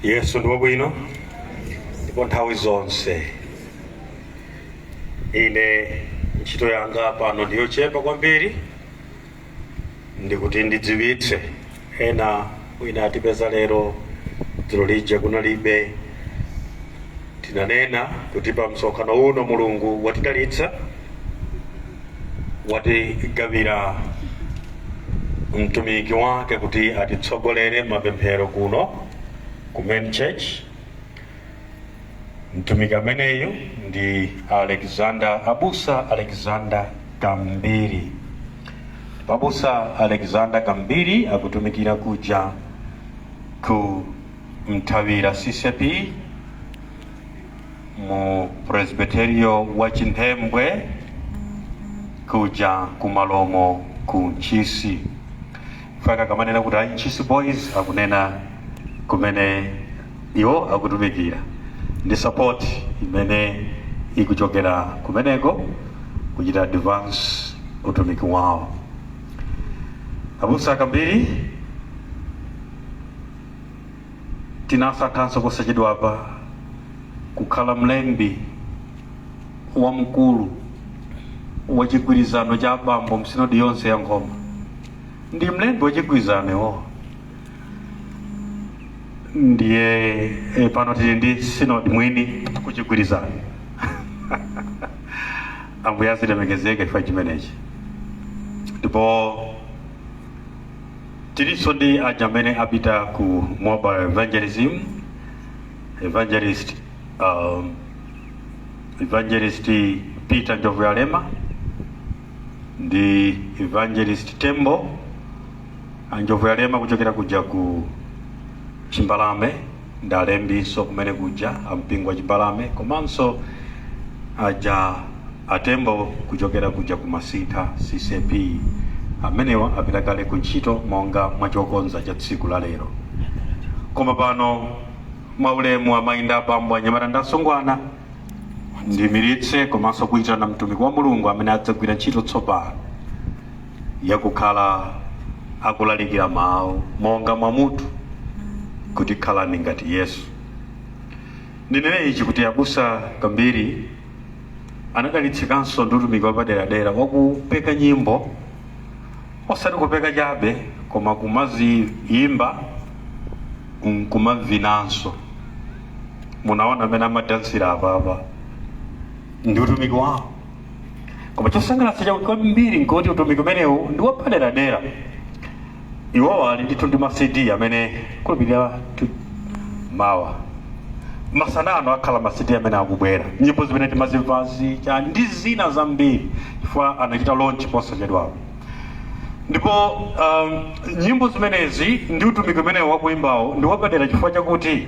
Yesu ndi wabwino ndipo nthawi zonse. Ine ntchito yanga pano ndiyochepa kwambiri, ndikuti ndidziwitse ena wina atipeza lero dzulo lija kunalibe. Tinanena kuti pa msonkhano uno Mulungu watidalitsa, watigawira mtumiki wake kuti atitsogolere mapemphero kuno ku Main Church. Mtumiki ameneyo ndi Abusa Alexander Gambiri. Abusa Alexander Gambiri akutumikira kuja ku Mtawira CCP mu Presbyterio wa Chinthembwe kuja ku Malomo ku Nchisi. Faka kamanena kuti Nchisi Boys akunena kumene iwo akutumikira. Ndi support imene ikuchokera kumeneko kuchita advance utumiki wawo. Abusa Gambiri tinasankhanso posachedwa apa kukhala mlembi wamkulu wa chigwirizano cha abambo msinodi yonse ya Ngoma. Ndi mlembi wa chigwirizano ndiye pano tili ndi sinodi mwini kuchigwirizano. Ambuye asilemekezeke chifukwa chimenechi. Ndipo tilinso ndi aja amene apita ku mobile evangelism, evangelist Peter Njovuyalema ndi evangelist Tembo Njovuyalema kuchokera kuja ku Chimbalame, ndalembiso kumene kuja ampingo wa Chimbalame, komanso aja Atembo kuchokera kuja ku Masitha CCP. Amenewa apita kale ku ntchito monga mwachokonza cha tsiku la lero. Koma pano maulemu amayinda abambo anyamata ndasongwana ndimiritse komanso kuitana mtumiki wa Mulungu amene adzagwira ntchito tsopano yakukhala akulalikira mawu monga mwamutu kuti khalani ngati Yesu. Ndinene ichi kuti Abusa Gambiri anadalitsikanso ndi utumiki wapaderadera wakupeka nyimbo, osati kupeka chabe koma kumaziyimba kumavinanso. Munaona amene amadansira apapa ndi utumiki wawo. Koma chosangalatsa cha kwambiri nkoti utumiki umenewu ndi wapaderadera. Iwo ali ndithu ndi ma CD amene kulupirira mawa masanano akhala ma CD amene akubwera, nyimbo zimene timazimvazi cha ndi zina zambiri chifukwa anachita launch posachedwapo. Ndipo nyimbo zimenezi ndi utumiki umenewu wakuimbawo ndi wapadera chifukwa chakuti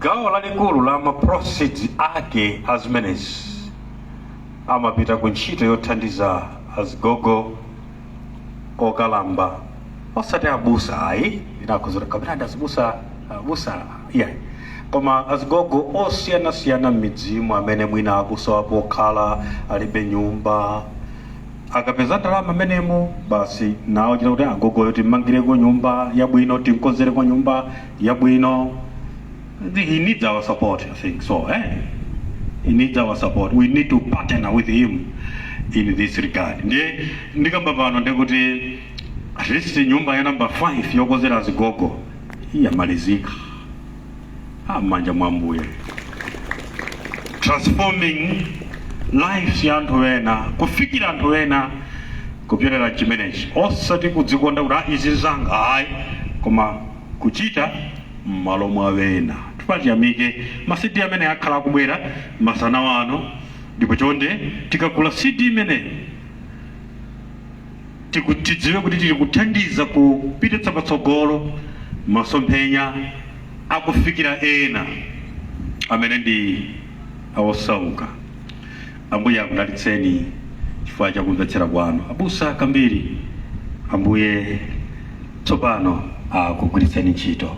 gawo lalikulu la ma proceeds ake azimenezi amapita ku ntchito yothandiza azigogo okalamba, osati abusa ayi inakuzira kabinda abusa yeah, koma azigogo osiyana m'midzimu amene mwina abusa wapo okhala alibe nyumba. Akapeza ndalama amenemo basi nawo chita kuti agogoyo timmangireko nyumba yabwino, timkonzereko nyumba yabwino. He needs our support, I think so. He needs our support. We need to partner with him in this regard. Ndikamba pano ndikuti at least nyumba ya number 5 yokozera azigogo iyamalizika. Manja mwambuye. Transforming lives ya anthu ena, kufikira anthu ena kupyolera chimenechi. Osati kudzikonda kuti izi zanga hayi, koma kuchita m'malo mwa ena. Tipachiyamike masidi amene akhala akubwera masana wano, ndipo chonde tikagula CD imene tidziwe kuti tili kuthandiza kupititsa patsogolo masomphenya akufikira ena amene ndi awosauka. Ambuye akudalitseni chifukwa chakumvetsera kwanu. Abusa Gambiri, Ambuye tsopano akugwiritseni ntchito.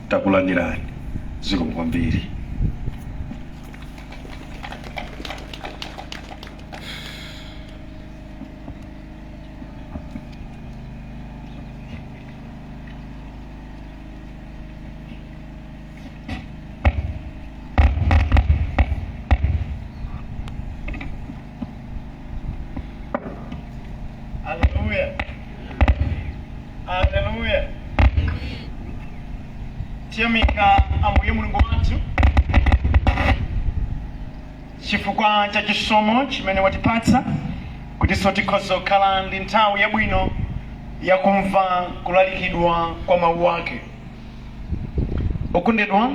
Takulandirani. Zikomo kwambiri. tiyamika Ambuye Mulungu wathu chifukwa cha chisomo chimene watipatsa kuti tikhoza kukhala ndi nthawi yabwino yakumva kulalikidwa kwa mawu ake. Okondedwa,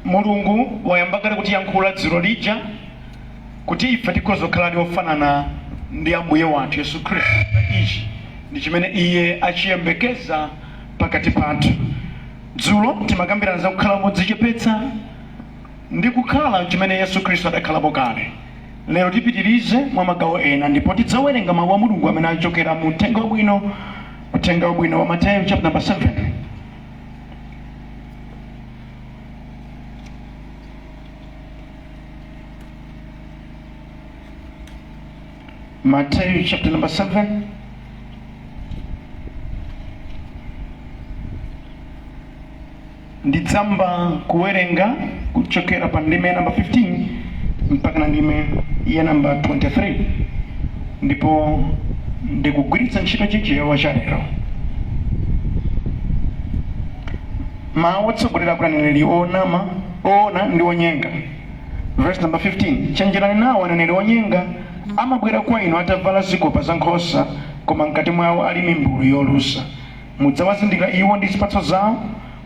Mulungu wayambakale kuti yankhula dzulo lija kuti ife tikhoza kukhala ofanana ndi Ambuye wathu Yesu Khristu. Ichi ndi chimene iye achiyembekeza pakati pathu. Dzulo timakambirana za kukhala modzichepetsa ndi kukhala chimene Yesu Khristu adakhalapo kale. Lero tipitirize mwa magawo ena ndipo tidzawerenga mawu a Mulungu amene achokera mu uthenga wabwino wa Mateyu chapter number 7. Mateyu chapter number 7. Ndidzamba kuwerenga kuchokera pa ndime number 15 mpaka na ndime ya number 23. Ndipo ndikugwiritsa ntchito chichewa cha lero. Mawu otsogolera kuti aneneri oona ndi onyenga. Verse number 15. Chenjerani nawo aneneri onyenga, amabwera kwa inu atavala zikopa za nkhosa, koma mkati mwawo ali mimbulu yolusa. Mudzawazindikira iwo ndi zipatso zawo.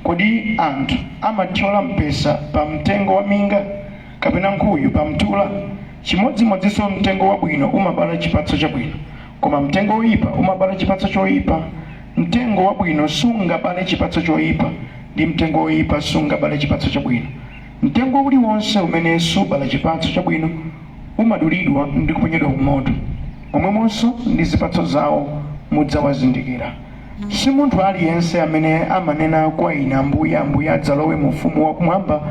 Kodi anthu amathyola mpesa pa mtengo wa minga, kapena nkhuyu pa mtula? Chimodzimodzinso mtengo wabwino umabala chipatso chabwino, koma mtengo woyipa umabala chipatso choyipa. Mtengo wabwino sungabale chipatso choyipa, ndi mtengo woyipa sungabale chipatso chabwino. Mtengo uliwonse umene subala chipatso chabwino umadulidwa ndi kuponyedwa kumoto. Momwemonso ndi zipatso zawo mudzawazindikira. Si munthu aliyense amene amanena kwa ine Ambuye, Ambuye adzalowe mu ufumu wakumwamba,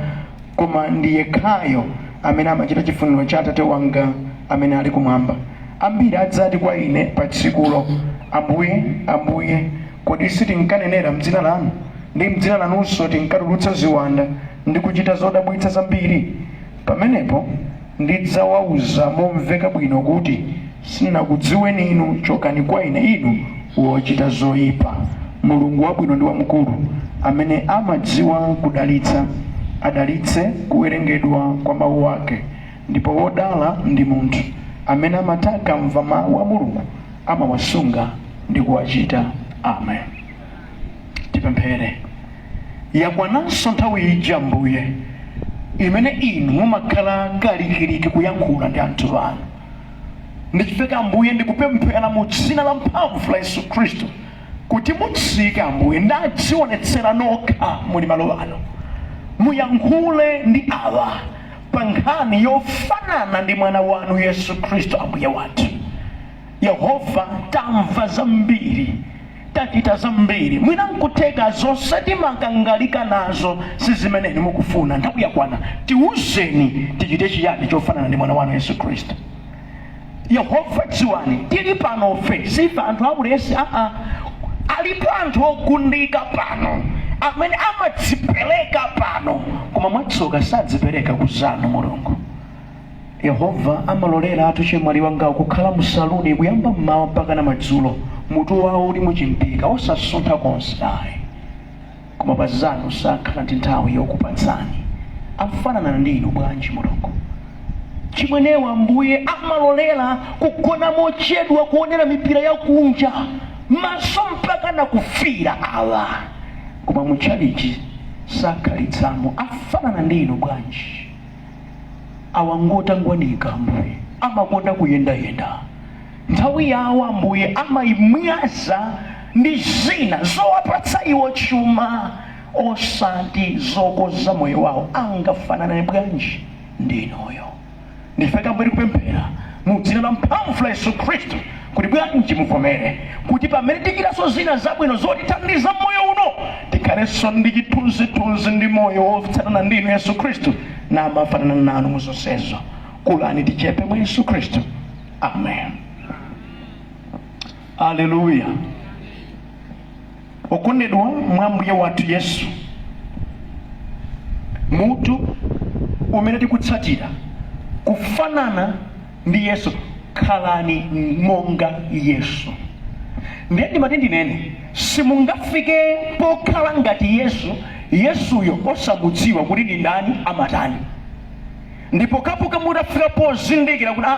koma ndi yekhayo amene amachita chifuniro cha Atate wanga amene ali kumwamba. Ambiri adzati kwa ine pa tsikulo, Ambuye, Ambuye, kodi sitinkanenera m'dzina lanu, ndi m'dzina lanunso tinkatulutsa ziwanda ndi kuchita zodabwitsa zambiri? Pamenepo ndidzawawuza momveka bwino kuti, sindinakudziweni inu, chokani kwa ine inu wochita zoyipa. Mulungu wabwino ndi wamkulu, amene amadziwa kudalitsa, adalitse kuwerengedwa kwa mawu ake. Ndipo wodala ndi munthu amene amataka mva mawu a Mulungu, amawasunga ndi kuwachita. Amen. Tipemphere. Yakwananso nthawi ija Ambuye imene inu mumakhala kalikiliki kuyankhula ndi anthu anu. Ndichifeka Ambuye ndikupemphera mu dzina la mphamvu la Yesu Khristu kuti mutsike Ambuye ndadzionetsera nokha muli malo ano. Muyankhule ndi awa pa nkhani yofanana ndi mwana wanu Yesu Khristu Ambuye wathu. Yehova, tamva zambiri, tachita zambiri, mwina nkuteka zonse timakangalika nazo sizimeneni mukufuna. Nthawi yakwana tiwuzeni tichite chiyani chofanana ndi mwana wanu Yesu Khristu. Yehova, dziwani tili pano fe sife anthu aulesi, alipo anthu ogundika pano amene amadzipereka pano, koma mwatsoka sadzipereka kuzanu Mulungu. Yehova amalolera atuchemwali wangawo kukhala mu saluni kuyamba mmawa mpaka na madzulo, mutu wawo uli muchimpika osasuntha konse ayi, koma pazanu sakhala ndi nthawi yokupatsani. Afanana ndinu bwanji Mulungu? Chimwenewa Ambuye amalolera kugona mochedwa kuonera mipira ya kunja maso mpaka na kufira awa, koma muchalichi sakhalitsamo. Afanana ndinu bwanji? Awangota ngwanika Ambuye, amakonda kuyendayenda. Nthawi yawo Ambuye amayimwaza ndi zina zowapatsa iwo chuma, osati zokoza moyo wawo. Angafanana bwanji ndinoyo? Ndifeka mbere kupemphera mu dzina la mphamvu la Yesu Khristu kuti bwanji muvomere kuti pamene tichitaso zina zabwino zotithandiza moyo uno, tikhalenso ndi chithunzithunzi ndi moyo wofanana ndinu Yesu Khristu, na amafanana nanu muzonsezo. Kulani tichepe mwa Yesu Khristu. Amen. Haleluya. Okondedwa mwa Ambuye wathu Yesu, mutu umene tikutsatira kufanana ndi Yesu, khalani monga Yesu. Ndiye ndimati ndinene simungafike pokhala ngati Yesuyo osamudziwa kuti ndi ndani amatani. Ndipo kapuka mutafika pozindikira kuti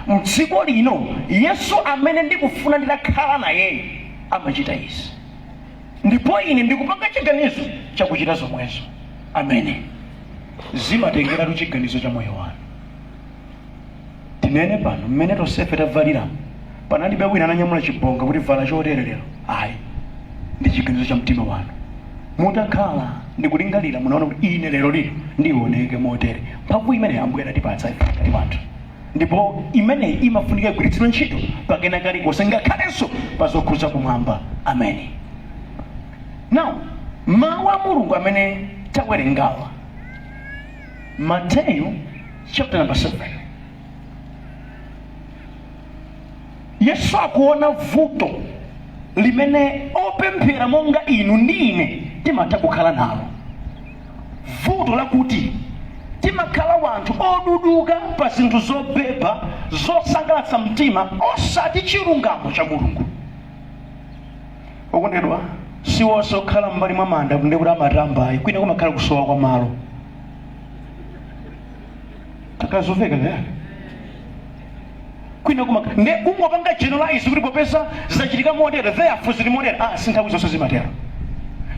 mdziko lino Yesu amene ndikufuna ndidakhala naye amachita izi, ndipo ine ndikupanga chiganizo chakuchita zomwezo. Amene zimatengera chiganizo cha moyo wanu. Tinene pano mmene tonsefe tavalira panalibe wina ananyamula chibonga kuti vala chotererero. Ayi, ndi chiganizo cha mtima wanu. Mutakhala ndikulingalira munaona kuti ine lero lino ndioneke motere. Mphamvu imene Ambuye adatipatsa ife ngati anthu, ndipo imene imafunika kugwiritsidwa ntchito pakena kalikonse ngakhalenso pazokhudza kumwamba. Ameni. Now, mawu a Mulungu amene tawerengawa Mateyu chapter number 7. Yesu akuona vuto limene opemphera monga inu ndi ine timatha kukhala nalo. Vuto lakuti timakhala wanthu oduduka pa zinthu zobeba zosangalatsa mtima osati chilungamo cha Mulungu. Okondedwa, si wonse okhala m'mbali mwa manda ndi kuti amatambayi, kwina kumakhala kusowa kwa malo. Takazoveka ngani? Kwina kumakhala nde ungopanga generalize kuti popeza zachitika modera therefore zili modera. Sinthawi zonse zimatero.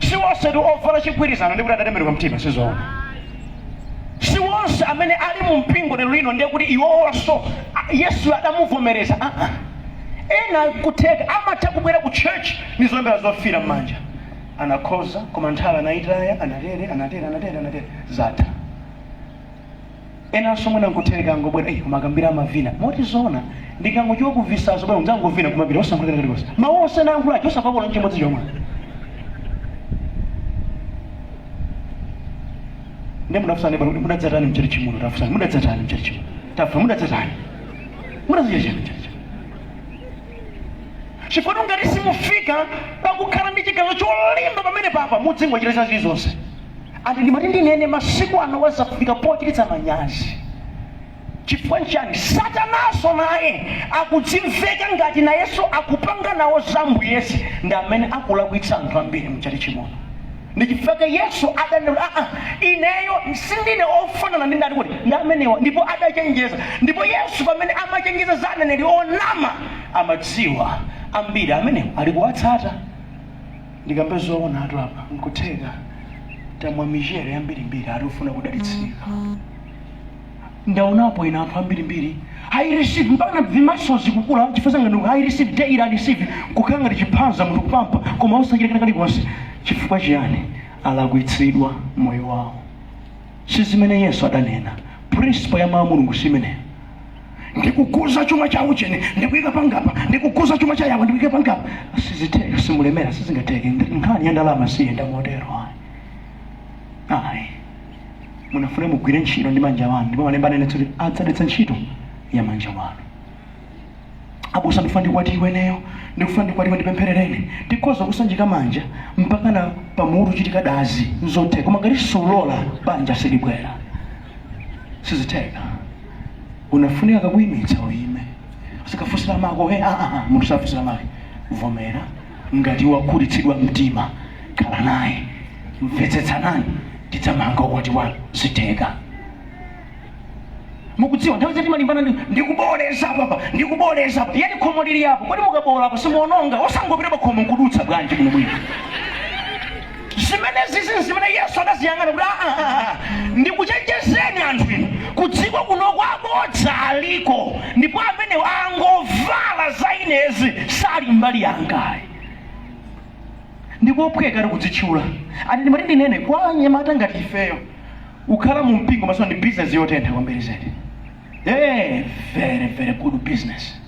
Si wonse ndi ovala chigwirizano ndi kuti adatembenuka mtima, sizoona. Si wonse amene ali mu mpingo lero lino ndiye kuti iwonso Yesu adamuvomereza. Ena kutheka amatha kubwera ku church ndi zolemba zofira m'manja, anakhoza koma nthawi anayitaya, anatere zatha. Ena somwe nankutheka ngobwera umakambira amavina moti zona ndikangochiwa kuvisazo bwana mzangovina kumapita osankhulira kalikonse mawu onse nayankhulacho osapapola nchimodzi chomwe. Ndi mudafusani bwana mudadzatani mcheri chimuno, tafusani mudadzatani mcheri chimuno, tafusani mudadzatani mudadzatani mcheri chimuno. Chifukwa ngati simufika pakukhala ndi chiganizo cholimba pamene papa mudzingochereza zilizonse. Ati ndimati ndinene masiku ano wazafika pochititsa manyazi. Chifukwa nchani? Satanaso naye akudzimveka ngati na Yesu akupanga nawo zambuyezi ndi amene akulakwitsa anthu ambiri mchali chimono. Ndi chifukwa Yesu adanena ineyo sindine ofanana ndi ndani kuti ndi amenewa, ndipo adachenjeza. Ndipo Yesu pamene amachenjeza za aneneri onama amadziwa ambiri amenewa ali kuwatsata. Ndikambe zoona atu apa nkutheka tamwa mijere yambirimbiri arifuna kudalitsika. Ndaonapo ina anthu ambirimbiri I receive mpaka na vimasozi kukula chifukwa ngati I receive day I receive kukanga ndi chiphanza munthu kupampa koma usachita kalikonse. Chifukwa chiyani? Alakwitsidwa moyo wawo. Si zimene Yesu adanena. Principle ya mawu Mulungu simene ndikukuza chuma chawo chene ndikuyika pangapa, ndikukuza chuma cha yawo ndikuyika pangapa. Siziteka, simulemera, sizingateke. Nkhani ya ndalama siyenda motero. Munafuna mugwire ntchito ndi manja wanu, ndipo malemba anene kuti adzadetsa ntchito ya manja wanu. Abusa ndifuna ndikwati iweneyo, ndikufuna ndikwati ndipempherereni, ndikhoza kusanjika manja mpaka na pamutu chitika dazi nzotheka, koma ngati sulola banja silibwera. Siziteka. Unafunika kakuyimitsa uyime. Usikafusira mako munthu safusira mako. Vomera ngati wakhutitsidwa mtima, khala naye mvetsetsanani tidzamanga ukwati wanu ziteka. Mukudziwa nthawi zati malimbana ndikuboleza papa ndikuboleza apa yani khomo lili apo kodi mukabola apo simuononga osangopita pa khomo nkudutsa bwanji kuno bwino. Zimene Yesu adaziyang'ana kuti ndikuchenjezeni anthu inu kudziko kuno kwabodza aliko, ndipo amene angovala za inezi sali mbali yangayi. Ndipo opweka ali kudzitchula ati ndimati ndinene kwa anyamata ngati ifeyo ukhala mu mpingo maso ndi business yotentha kwambiri zedi. Very very good business.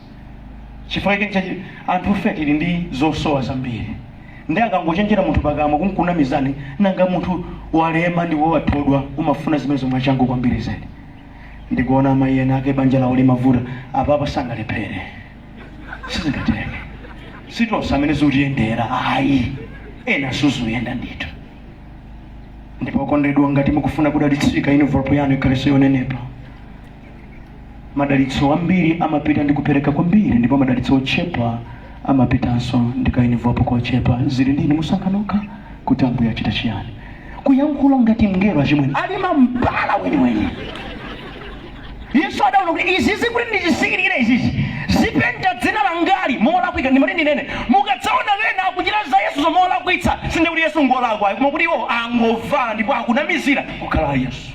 Chifukwa chake anthu feti ndi zosowa zambiri. Ndi akangochenjera munthu pakamwa kunkuna mizani nanga munthu walema ndiwo wathodwa umafuna zimene zomwe changu kwambiri zedi. Ndikuona amayi ena ake banja lawo limavuta apapa sangalephere. Sizingateke. Sitonse amene zikutiyendera ayi. Ena suzuyenda ndithu. Ndipo okondedwa ngati mukufuna kudalitsika envelope yanu ikhale yonenepa. Madalitso ambiri amapita ndi kupereka kwambiri, ndipo madalitso ochepa amapitanso ndikainivapo kochepa zili ndini musankhanuka kuti Ambuye achita chiyani kuyankhula ngati mngelo achimwene alima mpala weniweni. Yesu adaona kuti izizi kuti ndichisikirire izizi zipenta dzina langali molakwika ndimati ndinene mukadzaona wena akuchita za Yesu zomolakwitsa sinde kuti Yesu ngolakwa koma kuti iwo angovala ndipo akunamizira kukhala Yesu.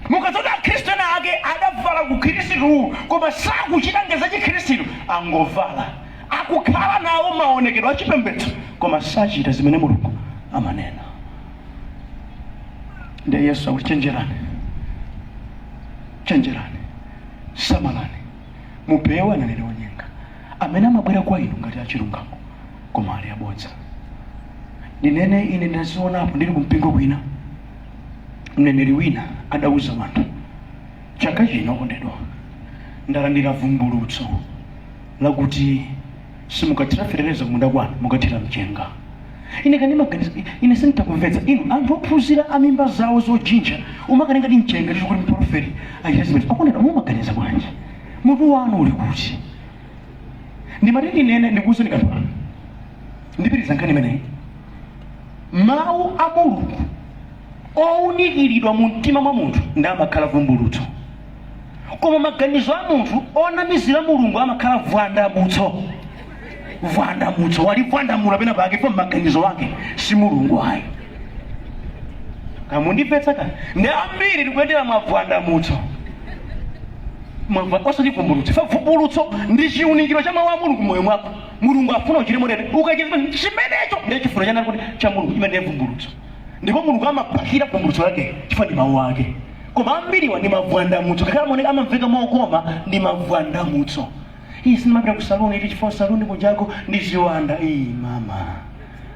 Mukadzaona Khristu ena ake adavala ku Khristu koma sakuchita ngeza chikhristu angovala akukhala nawo maonekedwe achipembedzo koma sachita zimene Mulungu amanena. Ndiye Yesu akuti chenjerani samalani mupewe aneneri onyenga amene amabwera kwa inu ngati achilungamo koma ali abodza. Ndinene ine ndazionapo ndili kumpingo kwina mneneri wina adauza anthu chaka chino kondedwa ndalandira vumbulutso lakuti simukathira fereleza kumunda kwanu mukathira mchenga. Ine kanimaganiza ine sinditakumvetsa inu anthu ophunzira amimba zawo zojinja umakanenga ndi mchenga kuti mprofeti ayazimene akondedwa mumaganiza bwanji mutu wanu uli kuti ndimati ndinene ndikuwuzeni kanthu anu ndipitiriza nkhani imeneyi. Mawu a Mulungu owunikiridwa mu mtima mwa munthu ndi amakhala vumbulutso koma maganizo a munthu onamizira Mulungu amakhala vandamutso wali vandamula pena pake pa maganizo wake si Mulungu ayi. Kamundipetsa kani ndi ambiri tikuyendera mavandamutso osati vumbulutso. Fa vumbulutso ndi chiunikiro cha mawu a Mulungu moyo mwako. Mulungu afuna uchite modere ukachita chimenecho ndiye chifuniro chanu kuti cha Mulungu imene vumbulutso ndipo Mulungu amapakira vumbulutso lake chifukwa ndi mawu ake. Koma ambiriwa ndi mavandamutso kakhala moneka amamveka mokoma ndi mavandamutso. Iyi sinimapita ku saluni ili chifukwa saluni kunjako ndi ziwanda iyi mama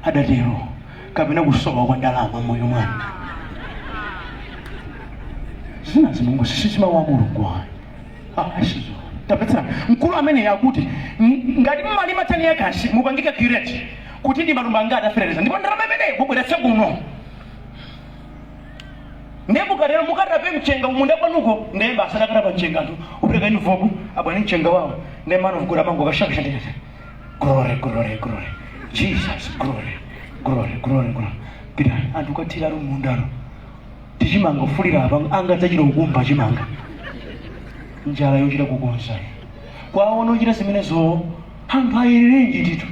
adatero kapena kusowa kwa ndalama moyo mwanga. Zinazi Mulungu sisi mawu a Mulungu asizo tapetsa mkulu amene yakuti ngati mmalima tani yakasi mupangika kireti kuti ndi malumba ngati aferereza ndipo ndalama imeneyo kubweretsa kuno ndiye mukalero mukatape mchenga munda kwanuko ndiye basa dakatapa mchengatu upereka inivobu abwani mchenga wawo ndiye mano vukula mango kashaka shandikete glory Jesus glory pita anthu kathira mundalo tichimanga ufulira apa angadzachita ukumba chimanga njala yochita kukonza kwaona uchita zimenezo anthu ayirenji titu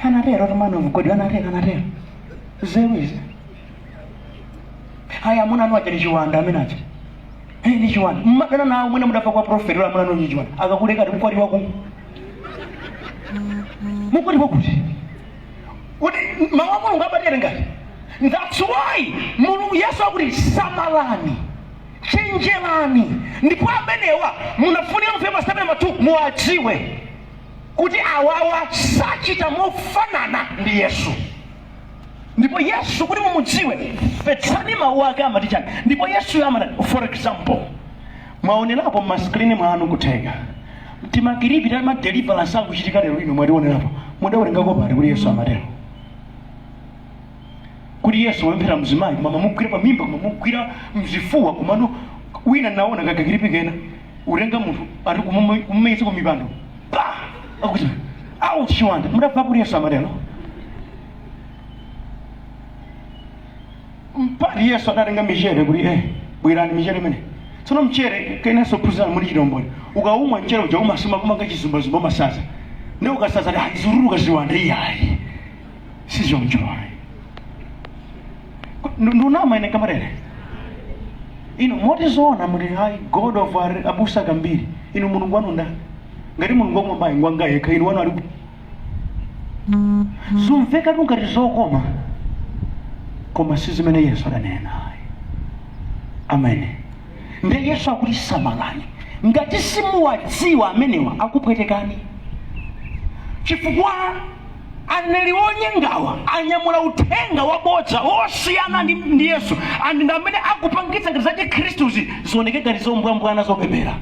anatero tamano mgodi anatero zewize haya muna anu achani chiwanda amenacha ni chiwanda mmadana nawo mwene mudafa kwa profeti wala muna anu chiwanda akakuleka mukwati wako kuti mawu a Mulungu abatera ngati. That's why Mulungu Yesu akuti samalani chenjerani ndipo amenewa munafunika mfema 7:2 muadziwe kuti awawa sachita mofanana ndi Yesu. Ndipo Yesu kuti mumudziwe fetsani mawu ake amati chani. Ndipo Yesu amati for example mwaonerapo maskrini mwanu kuthenga timakiribi tali ma deliverance akuchitika lero ino mwationerapo mudawerengako pali kuti Yesu amatero kuti Yesu wemphera mzimayi mama mugwira pa mimba koma mugwira mzifuwa kumano wina naona kakakiripi kena urenga munthu ari kumumeyitsa kumipando pa akuti au chiwanda mudabva kuti Yesu amatero mpali Yesu adatenga michere kuti bwirani michere imene tsono mchere kenaso phunzira muli chilomboni ukaumwa mchere uja umasuma kumanga chizumbazumba masaza ndi ukasaza ziruruka ziwanda iyayi sizonjo ndunama ine kamarere ino motizoona muli hai God of abusa kambiri ino Mulungu wanu nda ngati Mulungu wamwe mbayi ngwanga yekha ino wanu ali zumveka ngati zokoma koma sizimene Yesu adanena. Amen. Ndiye Yesu akuti samalani ngati simuwadziwa amenewa akupwetekani chifukwa aneneri onyengawa anyamula uthenga wabodza osiyana ndi Yesu andi amene akupangitsa ngati za Khristu zioneke ngati zombwambwana zopepera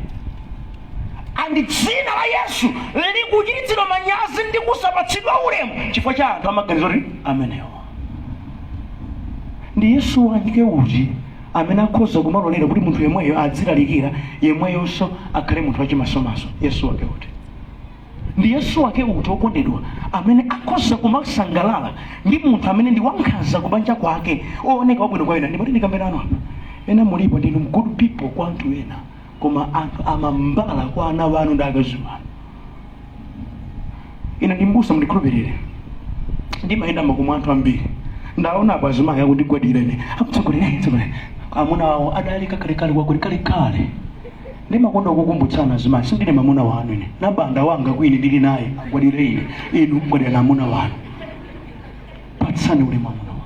andi dzina la Yesu likuchititsidwa manyazi ndi kusapatsidwa ulemu chifukwa cha anthu amaganizo kuti amenewa ndi Yesu wanyike uti amene akhoza kumalolera kuti munthu yemweyo adzilalikira yemweyonso akhale munthu wachimasomaso. Yesu wake uti ndi Yesu wake utokondedwa amene akhoza kumasangalala ndi munthu amene ndi wankhanza kubanja kwake ooneka wabwino kwa ena. Ndimati ndikamberano apa ena mulipo ndinu good people kwa anthu ena, koma anthu amambala kwa ana wanu ndi akazi wanu. Ina ndimbusa mundikhulupirire, ndimayenda makomo anthu ambiri ndaona apo azimayi akundigwadira ine akutsogolera amuna wawo adali kakalekale kwakulikalekale. Ndimakonda kukumbutsana azimayi sindine mamuna wanu ine, nabanda wanga kwini ndili naye agwadire ine, inu mgwadira amuna wanu. Patsani ule mamuna wanu.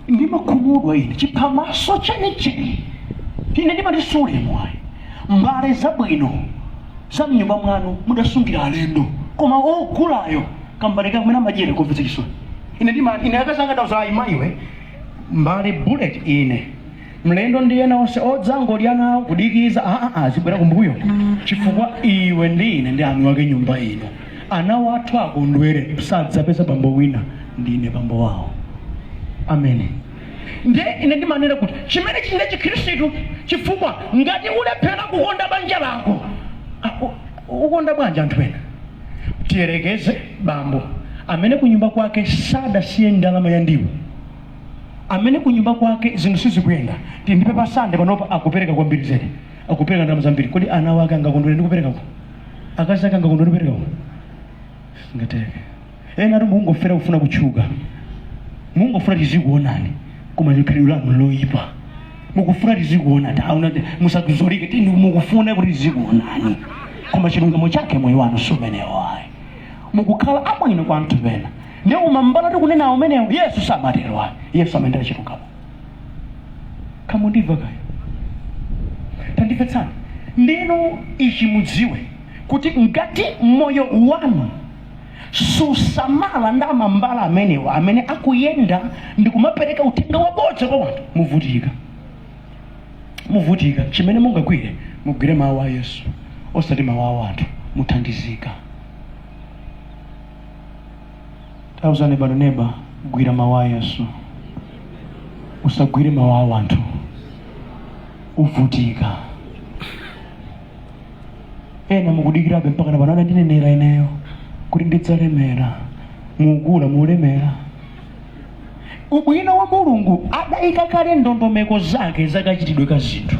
Ndimakhumudwa ine chiphamaso chenicheni ine ndimatisule mwayi mbale zabwino za mnyumba mwanu mudasungira alendo, koma ogulayo kambaleka kumene amajere kumvetsa chisoni. Ine akazanga ndauza ayimayiwe mbale bullet ine mlendo ndiye naonse odzangolya kudikiza zibwera kumbuyo chifukwa iwe ndi ine ndi anu wake nyumba ino. Ana wathu akondwere sadzapeza bambo wina, ndine bambo wawo. Amen. Nde ine ndimanena kuti chimene chine chikhristu chifukwa ngati ulephera kukonda banja lako ukonda bwanji anthu ena. Tiyerekeze bambo amene kunyumba kwake sadasiye ndalama ya ndiwo, amene kunyumba kwake zinthu sizikuyenda, tindipe pasande panopa akupereka kwambiri zedi, akupereka ndalama zambiri. Kodi ana wake angakondwere ndikupereka ko? Akazi ake angakondwere ndikupereka ko? Singateke. Ena ati mungofera kufuna kutchuka, mungofuna tizikuonani, koma likhulupiriro lanu loyipa. Mukufuna tizikuona tauna musakuzolike tindi mukufuna kuti tizikuonani, koma chilungamo chake moyo wanu sumenewo ayi. Mukukhala abwino kwa anthu pena ndiye umambala tikunena umenewo Yesu samatero ayi. Yesu amendera chilungamo. Kamundiva kaya tandipetsani ndinu ichi mudziwe kuti ngati moyo wanu susamala ndi amambala amenewa amene akuyenda ndi kumapereka uthenga wabodza kwa wanthu, muvutika. Chimene mungagwire mugwire mawu a Yesu osati mawu a anthu, muthandizika. Tauzane bano neba gwira mawu a Yesu, usagwire mawu a anthu, uvutika. Ena mukudikirabe mpaka na banana ndinenera ineyo kuti ndidzalemera, mukula mulemera. Ubwino wa Mulungu adayika kale ndondomeko zake zakachitidwe ka zinthu.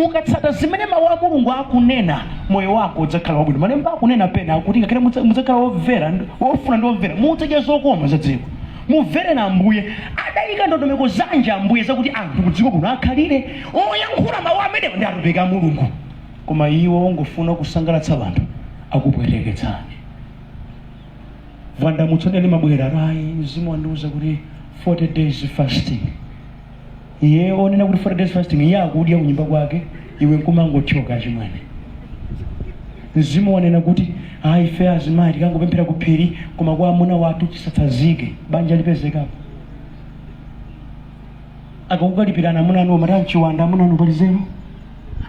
Ukatsata zimene mawu a Mulungu akunena, moyo wako udzakhala wabwino. Malemba akunena pena akuti ngakhale mudzakhala womvera wofuna ndi womvera mudzadya zokoma za dziko, mumvere na Ambuye. Adayika ndondomeko zanje Ambuye zakuti anthu kudziko kuno akhalire oyankhula mawu amenewo ndi atumiki a Mulungu, koma iwo ongofuna kusangalatsa anthu akupweteketsani. Vanda mutsonele mabwera rai mzimu wandiuza kuti 40 days fasting. Iye onena kuti 40 days fasting iye akudya kunyumba kwake, iwe nkumangochoka chimwene. Mzimu wanena kuti ife azimayi tikangopemphera kuphiri koma kwa amuna wathu chisatsazike, banja lipezekapo. Akakukalipirana amuna anu omata chiwanda amuna anu palizero.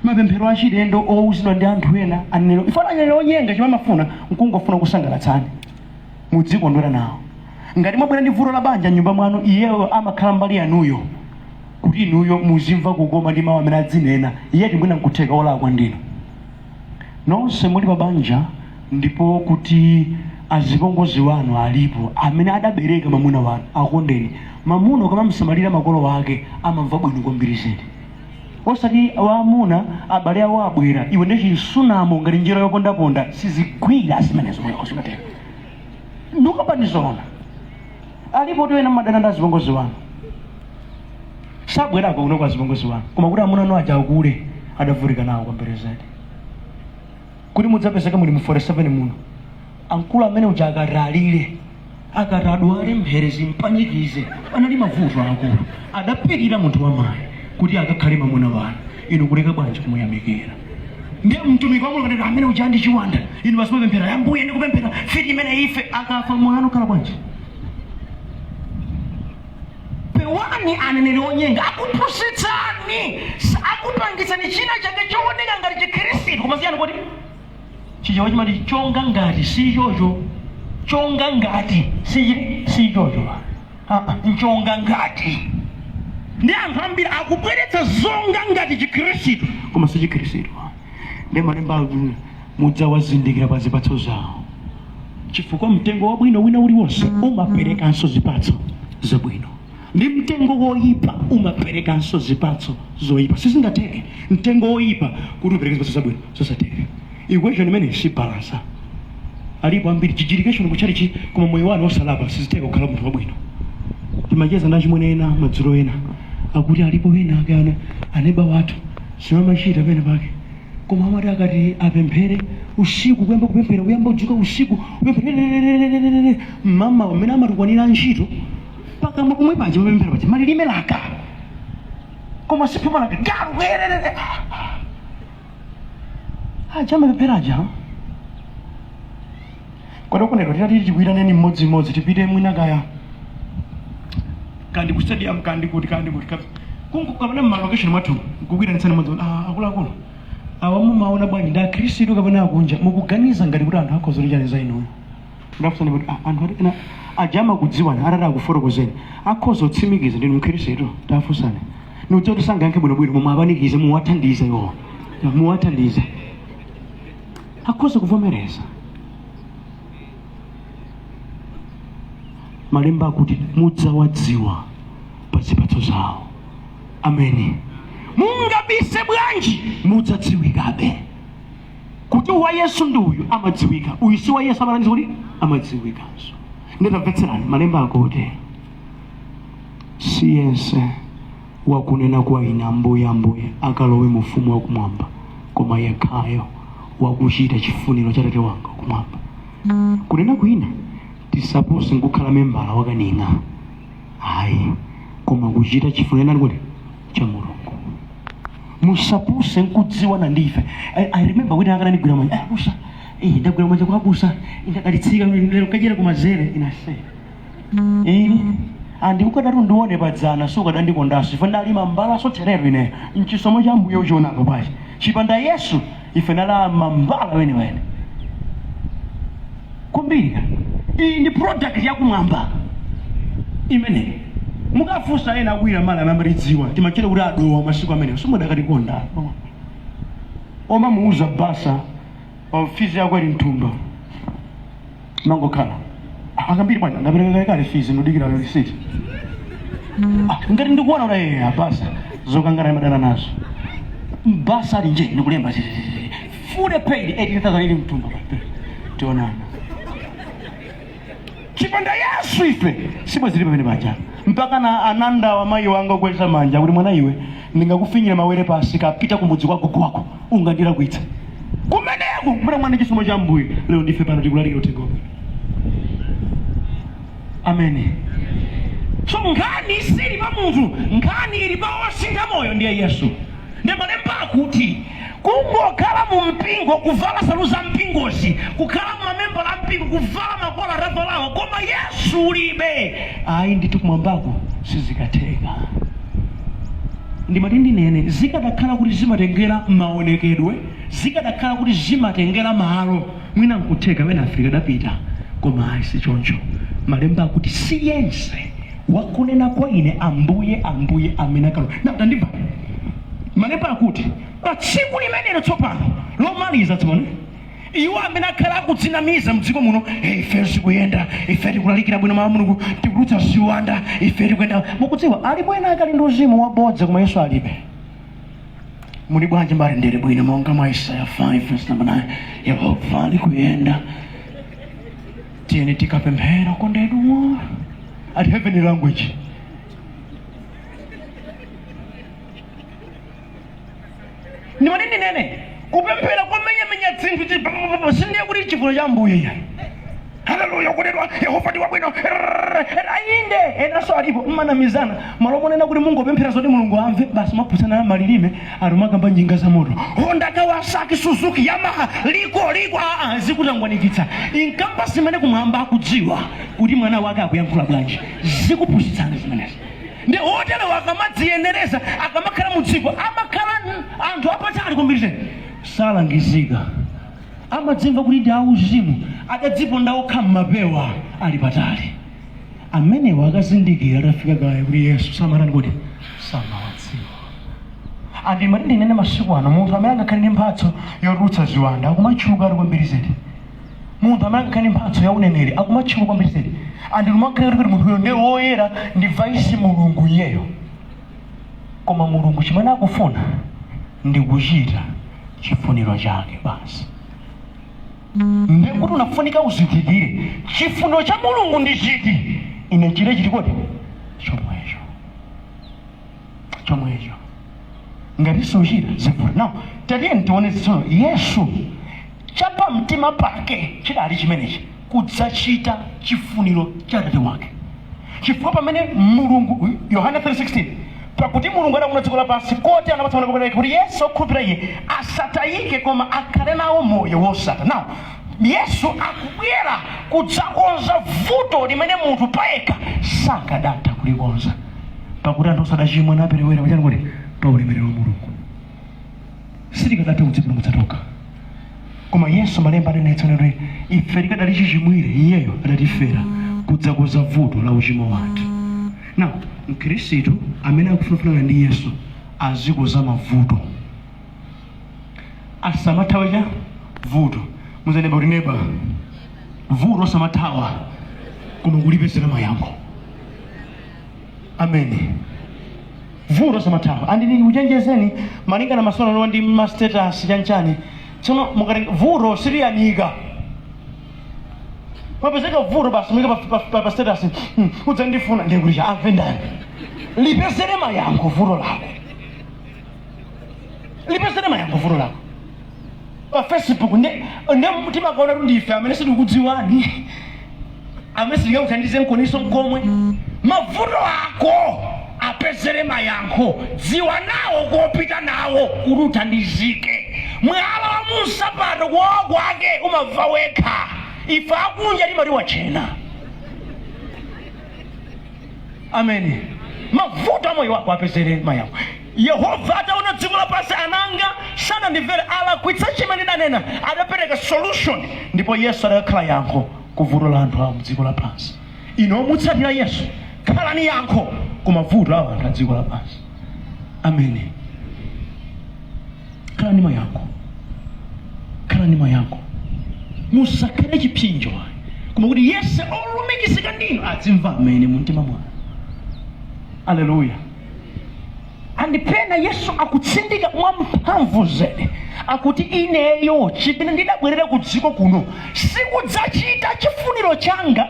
Mapemphero achilendo ouzidwa ndi anthu ena anelo ifana nyelo onyenga chimamafuna nkungofuna kusangalatsani, mudzikondwera nawo. Ngati mwabwera ndi vuto la banja nyumba mwanu, iyeyo amakhala mbali yanuyo kuti inuyo muzimva kukoma ndi mawu amene adzinena. Iye timwina nkutheka olakwa ndinu nonse muli pa banja, ndipo kuti azipongozi wanu alipo amene adabereka mamuna wanu. Akondeni mamuna kama msamalira makolo wake amamva bwino kwambiri zedi. Osati waamuna abale awo abwera iwe ndi chisunamo ngati njira yopondaponda sizigwira zimenezo moyo kusimateka. Ndukapanizoona alipo toyena madana ndi azipongozi wanu sabwerako kuno kwa azipongozi wanu, koma kuti amuna anu aja akule adavurika nawo kwambiri zedi. Kuti mudzapezeka muli mu 47 muno ankulu amene uja akaralire akaradwale mherezi mpanyikize anali mavuto akulu adapirira munthu wamayi kuti akakhale mamuna wanu. Inu kuleka bwanji kumuyamikira? Ndiye mtumiki wa Mulungu ngati amene uja ndi chiwanda, inu basi mupemphera Ambuye ndikupemphera fiti imene ife akafa mwanu khala bwanji. Pewani aneneri onyenga akupusitsani, akupangitsani china chake chooneka ngati chikhristu, koma siyani kuti chijawa chimati chonga ngati si chocho, chonga ngati si chocho, nchonga ngati. Ndi anthu ambiri akubweretsa zonga ngati chikhristu, koma si chikhristu. Ndi malemba mudzawazindikira pa zipatso zawo, chifukwa mtengo wabwino wina uliwonse umaperekanso zipatso zabwino, ndi mtengo woyipa umaperekanso zipatso zoyipa. Sizingateke mtengo woyipa kuti upereke zipatso zabwino, zosateke. Equation imene sibalansa. Alipo ambiri chichirikation kuchalichi koma moyo wanu osalapa siziteka kukhala munthu wabwino. Timacheza nacho mwene ena madzulo ena akuti alipo wena akana aneba watu simamachita pene pake, koma amati akati apemphere usiku, kuyamba kupemphera uyamba udzuka usiku upemphere mama umene amatukwanira ntchito paka pomwe panje upemphera pati malilime laka koma sipema laka galu ajama pemphera aja kwadokonero titati tikwirane ni mmodzi tipite mwina kaya kandi ku stadium kandi kuti kungukabana malocation mwathu kukwirana tsana mmodzi akuluakulu awamu maona bwanji nda Khristu kapena akunja mukuganiza ngati kuti anthu akhoza kuchaliza inu ndafuna kuti anthu ena ajama kudziwana arara akuforokozeni akhoza kutsimikiza ndinu Mkhristu tafusane nucho tisangankhe bwinobwino momwe apanikize muwathandize iwo muwathandize akhoza kuvomereza. Malemba akuti mudzawadziwa pa zipatso zawo. Ameni. Mungabise bwanji mudzadziwikabe kuti wa Yesu ndi uyu amadziwika, uyu si wa Yesu amalandiza kuti amadziwikanso. Ndamvetserani malemba akuti si yense wakunena kwa ine Ambuye Ambuye akalowe mu ufumu wakumwamba, koma yekhayo wakuchita chifuniro cha Tate wanga wakumwamba. Kunena kwina tisapose nkukhala membala wakanina hayi, koma kuchita chifuniro nani cha Mulungu. Musapuse nkudziwana ndife. I remember when akana nigwira manje abusa ndagwira manje kwa abusa ndakalitsiga lero kajera kumazere inase andi ukadatu ndione padzana so kadandi kondaso ife ndalima mbala so terero ine nchisomo cha Mbuye uchiona ko basi chipanda Yesu ife ndala mambala wene kumbira iyi ndi product ya kumwamba imene mukafusa ena kwira mala amamalidziwa timachera kuti adowa masiku amene simudakati konda oma muuza basa ofizi yako ali mtumba mango kala akambiri bwana ndapereka kale fizi ndodikira lero receipt ngati ndikuona ula yeye basa zokangana madana nazo basa ali nje ndikulemba full paid 80,000 ili mtumba tionana chipanda Yesu ife sipo zilipo pene paja mpaka na ananda wa mai wanga kweza manja kuti mwana iwe ndingakufinyira mawere pasi kapita kumudzi kwako kwako ungandira kuitsa kumeneko mbona mwana chisomo cha Mbuye lero ndife pano tikulalika utengope. Amen. So ngani siri pa munthu ngani ili pa osintha moyo ndiye Yesu. Ndiye malemba akuti kungokhala mu mpingo kuvala salu za mpingozi kukhala mu mamemba la mpingo kuvala makola ravalawo koma Yesu ulibe ayi ndithu kumwambako sizikateka. Ndi matindi nene zikadakhala kuti zimatengera maonekedwe zikadakhala kuti zimatengera malo mwina nkuteka wena Afrika dapita koma ayi si choncho. Malemba akuti si yense wakunena kwa ine Ambuye Ambuye amene akalo ndandimva. Malemba akuti patsiku limenelo tsopano lomaliza tsopano iwo amene akhala akutsinamiza mdziko muno ife sikuyenda ife tikulalikira bwino mawu a Mulungu tikulutsa ziwanda ife tikuyenda mukudziwa alipo ena akali ndi uzimu wabodza koma Yesu alibe. Muli bwanji mbali ndere bwino monga mwa Isaiah 5 verse number 9 Yehova ali kuyenda tiyeni tikapemphera kondedwa at heavenly language. Ni manini nene kupemphera kwamenya zinthu sindiye kuti chifuno cha Mbuye. Haleluya kudedwa Yehova ndi wabwino ayinde ena so alipo mmanamizana malomo nena kuti Mungu opemphera zoti Mulungu amve basi mapusana malilime arumakamba njinga za moto Honda Kawasaki Suzuki Yamaha liko zikutangwanikitsa inkamba simene kumwamba akudziwa kuti mwana wake akuyankhula bwanji zikupusitsana zimenezi. Ndi hotela wakamadziyenereza akamakhala mudziko amakhala anthu apatali kumbirize salangizika amadzimva kuti ndi auzimu adadziponda okha m'mapewa ali patali amenewo akazindikira atafika kaya kuti Yesu samatani kuti samawadziwa andi mali nene masiku ano munthu amene angakhale ndi mphatso yorutsa ziwanda akumatchuka ali kwambiri zedi. Munthu amene angakhale ndi mphatso ya uneneri akumatchuka kwambiri zedi. Andi lumakhala kuti munthuyo ndi woyera ndi vaisi mulungu iyeyo. Koma mulungu chimene akufuna ndi kuchita chifuniro chake basi. Ndikuti unafunika uzindikire chifuniro cha mulungu ndi chiti. Ine chile chili kodi chomwecho ngati sochita zivula. Now tatiye ntione tsono Yesu chapa mtima pake chidali chimenechi kudzachita chifuniro cha Atate wake. Chifukwa pamene mulungu Yohana 3:16 pakuti mulungu adakunda dziko lapansi koti anapatsa mwana wake kuti Yesu okhulupirira iye asatayike koma akhale nawo moyo wosatha. Now Yesu akubwera kudzakonza vuto limene munthu payekha sakadatha kulikonza. Pakuti anthu osadachimwa naperewera kuchani kuti pa ulemerero wa mulungu sitikadata kudzipulumutsa tokha. Koma Yesu malemba adanetsa kuti ife tikadali chichimwire iyeyo adatifera kudzakonza vuto la uchimo wathu. Now mkhristu amene akufunafuna ndi Yesu azikoza mavuto asamathawe cha vuto. Muzaneba kuti neba vuto samathawa koma kulipezera mayankho. Amen. Vuto samathawa andini kuchenjezeni malinga na masono ndi ma status chanchani. Tsono mukati vuto siliyanika. Papezeka vuto basi mwika pa status udzandifuna ndikulisha amve ndani. Lipezere mayankho vuto lako. Lipezere mayankho vuto lako. Pa Facebook ne mtima kaona kuti ife amene sitikudziwani amene sitikuthandize mkoniso mkomwe mavuto ako apezere mayankho. Dziwa nawo kopita nawo kuti uthandizike. Mwala wa musapato kwake umabva wekha. Ife akunja limati wachena. Amen. Mavuto amoyo wako apezere mayankho. Yehova ataona dziko lapansi ananga sana ndimvere alakwitsa chimene danena adapereka solution ndipo Yesu adakhala yankho kuvuto la anthu a dziko lapansi. Ino mutsatira Yesu khalani yankho kumavuto a anthu a dziko lapansi. Amen. Khalani mayankho. Khalani mayankho. Musakhale chipinjo koma kuti Yesu olumikizika ndinu adzimva amene mumtima mwanu. Hallelujah. Andipena Yesu akutsindika mwamphamvu zedi akuti ineyo chimene ndidabwerera ku dziko kuno sikudzachita chifuniro changa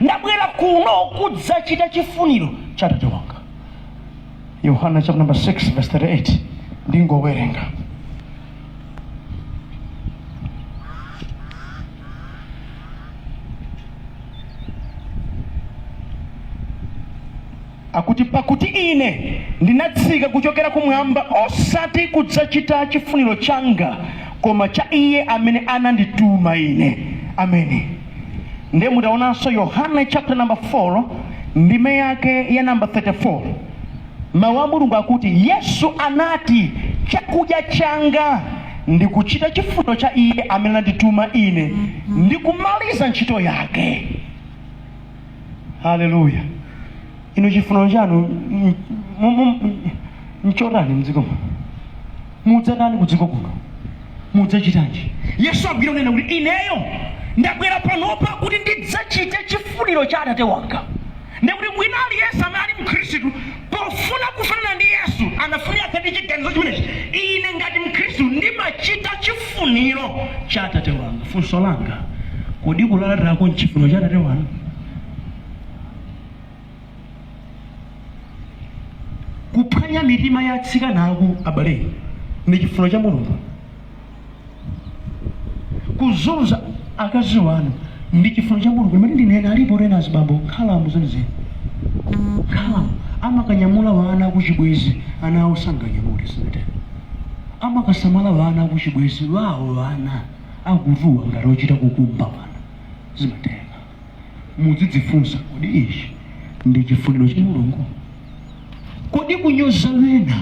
ndabwera kuno kudzachita chifuniro cha Atate wanga. Yohana chapter number 6 verse 38 ndingowerenga. Akuti pakuti ine ndinatsika kuchokera kumwamba osati kudzachita chifuniro changa koma cha iye amene anandituma ine. Amen. Ndiye mutaonanso Yohana chapter number 4 ndime yake ya number 34 mawu a Mulungu akuti Yesu anati chakudya changa ndi kuchita chifuniro cha iye amene anandituma ine ndi kumaliza ntchito yake. Hallelujah. Ino chifuniro chanu mchotani mdziko mudzatani kudziko kuno mudzachitanji. Yesu agwira unena kuti ineyo ndabwera panopa kuti ndidzachite chifuniro cha Atate wanga. Ndikuti mwina aliyense amene ali mkhristu pofuna kufanana ndi Yesu anafunika akhale chiganizo chimenechi. Ine ngati mkhristu ndimachita chifuniro cha Atate wanga. Funso langa kodi kulalatako chifuniro cha Atate wanga? Kuphwanya mitima ya atsikana aku abale ndi chifuniro cha Mulungu. Kuzunza akazi wanu ndi chifuniro cha Mulungu. Imene ndinena alipo lena azibambo khalamu zonse. Khalamu amakanyamula wana kuchibwezi ana awo sanganyamule sinete. Amakasamala wana kuchibwezi wawo wana akuruwa ngati ochita kukumba wana zimateka. Mudzidzifunsa kodi ichi ndi chifuniro cha Mulungu? Kodi kunyoza wena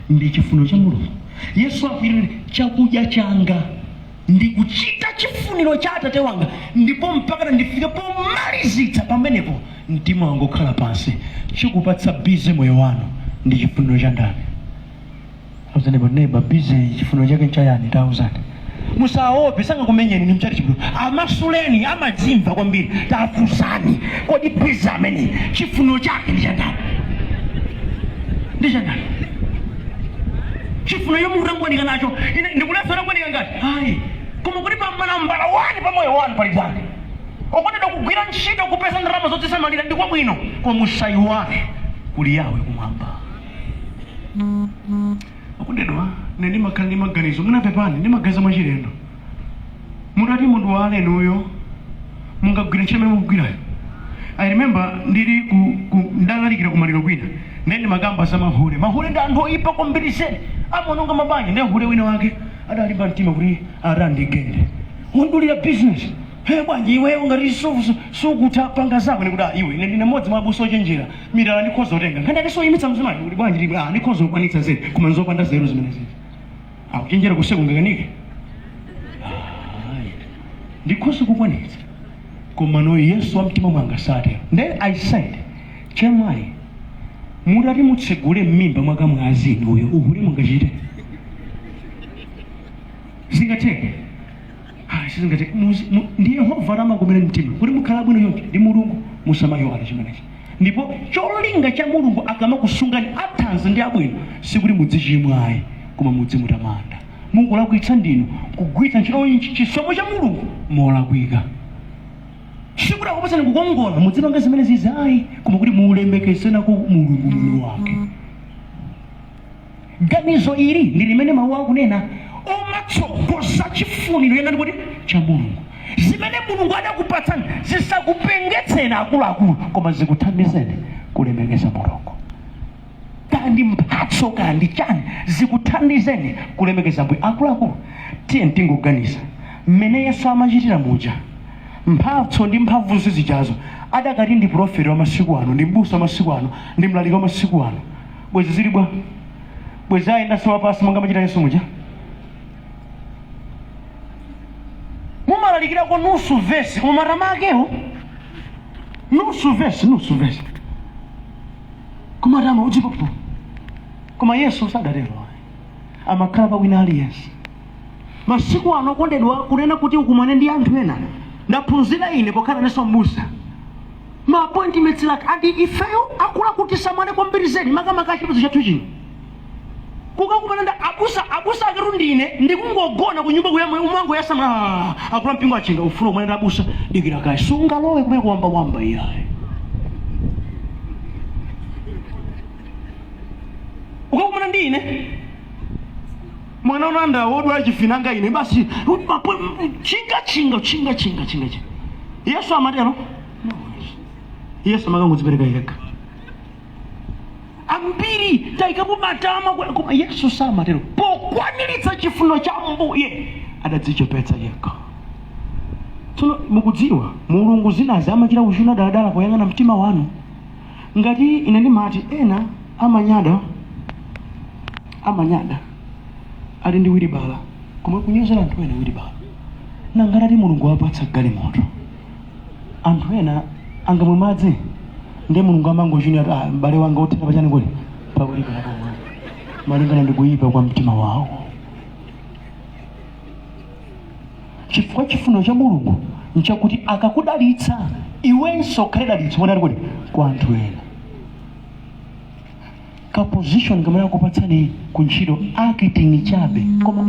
ndi chifuniro cha Mulungu? Yesu akuti chakudya changa ndi kuchita chifuniro cha Atate wanga ndipo mpaka ndifike pomalizitsa pamenepo mtima wangu khala pansi chikupatsa bize moyo wanu ndi chifuniro cha ndani. Awuzane neighbor busy chifuno chake nchayani tauzani. Musaope sanga kumenyeni ni mchati chifuno. Amasuleni amadzimva kwambiri tafusani. Kodi pizza amene chifuno chake ndi chandani. Ndi chandani. Chifuno yomuntu angwanika nacho. Ine ndikulesera ngwanika ngati. Hayi. Koma kuti pamana mbala wani pamoyo wanu pali zake. Okondedwa kugwira ntchito kupeza ndalama zodzisamalira ndi kwabwino kwa musayi wake kuli yawe kumwamba. Okondedwa nene makhala ndi maganizo muna pepani ndi magaza mwachilendo. Mutati mundu wa aleno uyo mungagwira ntchito imene mukugwirayo. I remember ndili ndalalikira kumaliro kwina nene magamba za mahule. Mahule ndi anthu oyipa kwambiri sene amononga mabanja ndi hule wina wake adaliba mtima kuti arandigende. Undulira business. He bwanji iwe ngati sukuta panga zako nikuda iwe ndine modzi mwa abuso ochenjera midala ndikhoza otenga ngati akisoyimitsa mzimayi kuti bwanji ndi ndikhoza okwanitsa zedi koma nzopanda zero zimene ziti akuchenjera kusekungakanike ndikhoza kukwanitsa koma no Yesu wa mtima mwanga satero. Then I said chemwali mutati mutsegule m'mimba mwaka mwazini uyo uhule mungachite zingateke. Sizingate ndi Yehova ramakomera mtima kuti mukhala bwino yonke ndi Mulungu musamayiwala chimenechi. Ndipo cholinga cha Mulungu akamakusungani athanzi ndi abwino sikuti mudzichimwayi koma mudzimutamanda. Mulungu lakuitsa ndinu kugwira ntchito chisomo cha Mulungu molakwika. Sikuti akupasani kukongola mudzipanga zimene zizayi koma kuti mulembekezana ku Mulungu mwini wake. Ganizo ili ndi limene mawu akunena omatsogoza chifuniro yanga ndikuti cha Mulungu. Zimene Mulungu adakupatsani zisakupengetseni akuluakulu koma zikuthandizeni kulemekeza Mulungu. Kandi mphatso kandi chani zikuthandizeni kulemekeza mbwe akuluakulu. Tiye tingoganiza mmene Yesu amachitira muja mphatso ndi mphamvu zizichazo adakati ndi profeti wa masiku ano ndi mbusa wa masiku ano ndi mlaliki wa masiku ano bwezi zili bwa bwezi ayenda sewa pasi monga machita Yesu muja. Mumalalikira kwa nusu vesi koma matamake nusu vesi koma tama ujipopo koma Yesu sadatero amakhala pa wina aliyense. Masiku ano kondedwa kunena kuti ukumane ndi anthu ena ndaphunzira ine pokhala neso mbusa ma appointments like adi ifeyo akula kuti samane kwambiri zedi makamaka chipezo chathu chino kukakumana nda abusa akarundine ndikungogona kunyumba kuyamwe umango yasama akula mpingo achinga ufuna kumana abusa dikira kai sunga lowe kumene kuwamba iyaye ukakumana ndine mwana unanda wodwa chifinanga ine basi chinga Yesu amatero Yesu amakangodzipereka yekha ambiri taikapo matama koma Yesu samatero pokwaniritsa chifuno cha Mbuye adadzichepetsa yekha. Tsono mukudziwa Mulungu zinazi amachita kuchuna daladala poyang'ana mtima wanu ngati ine ndimati ena amanyada ali ndi wiribala koma kunyozera anthu ena wiribala nangati Mulungu wapatsa galimoto anthu ena angamwe madzi ndi Mulungu amangochuna m'bale wanga uthera pachani kuti pakulipira pomwe malingana ndi kuyipa kwa mtima wawo. Chifukwa chifuno cha Mulungu nchakuti akakudalitsa iwenso khale dalitso mwana kuti kwa anthu ena. Ka position kamera kupatsani kunchito acting chabe koma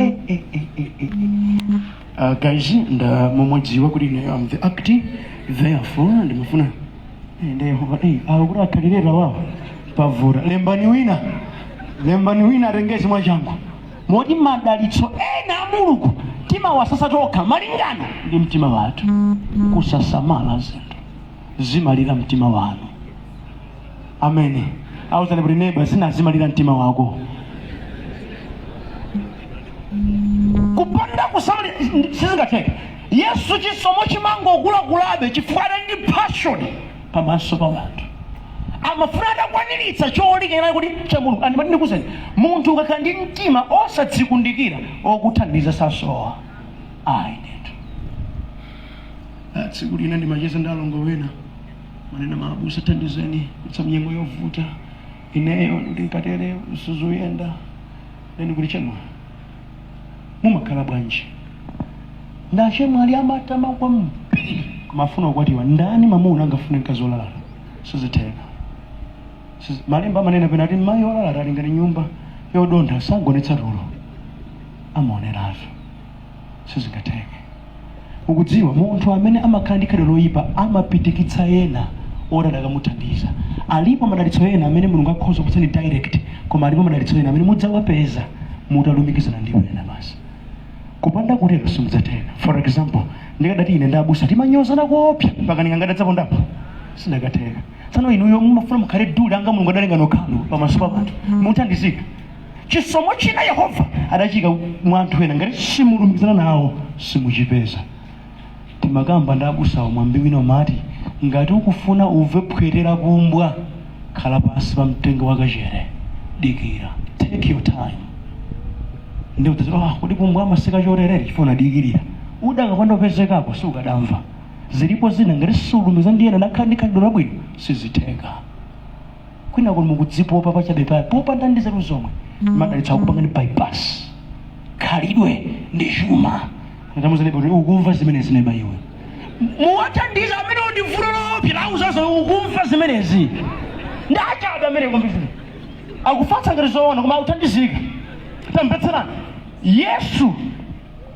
guys nda momodziwa kuti I'm the acting therefore ndimafuna Yehova akuri akalirera wao pavura lembani wina arengezi mwachangu moti madalitso ena Mulungu tima wasasa toka malingana ndi mtima watu kusasamala zinthu zimalira mtima wanu. Amen. Auzane kuti neighbor sinazimalira mtima wako kupanda kusamalira sizingatheka. Yesu chisomo chimangokulabe chifukwa ndi passion pamaso pa wanthu amafuna adakwaniritsa cholinga kuti cha Mulungu. Andimati ndikuwuzeni munthu ukakhala ndi mtima osadzikundikira okuthandiza sasowa ayinetu tsiku lina ndimacheza ndalongo wena manena maabusa thandizeni kutsa mnyengo yovuta ineyo ndikatere sizuyenda Neni kuti chemwa mumakhala bwanji ndachemwa ali amatama kwambiri kumafuna kukwatiwa ndani mamuna angafune mkazi olala sizitheka malemba amanena pena ati mayi olala ali ngati nyumba yodontha sagonetsa tulo amaonerazo sizingatheke ukudziwa munthu amene amakhala ndi khalidwe loyipa amapitikitsa ena ora akamuthandiza alipo madalitso ena amene mulungu akhoza kutsani direct koma alipo madalitso ena amene mudzawapeza mutalumikizana ndi ena basi kupanda kutero simudzatheka. For example ndikadati ine ndabusa timanyozana kuopsa mpaka ndingangadzapo ndapo sinakatheka. Tsano inuyo mumafuna mukhale dule anga mulungu adalenga nokhalo pamaso pa anthu muthandizika chisomo china Yehova adachika mwanthu ena ngati simulumikizana nawo simuchipeza. Timakamba ndabusawo mwambi wina mati ngati ukufuna uve pwerera kumbwa khala pasi pa mtengo wakachere dikira, take your time. Ndio utaziwa kuti kumbwa amaseka chorerere chifuna dikirira udaka kwanda upezekapo sukadamva zilipo zina ngati sulumiza ndiyena nakhandi khalidwe labwino sizitheka kwina kuti mukudzipopa pachabe paya popanda ndi zeru zomwe madalitso akupangani bypass khalidwe ndi chuma ndatamuzalepo kuti ukumva zimenezi neba iwe muwathandiza amene undivula lopya lauzaza ukumva zimenezi ndachada amene kwambizini akufatsa ngati zoona koma uthandizika tambetserani Yesu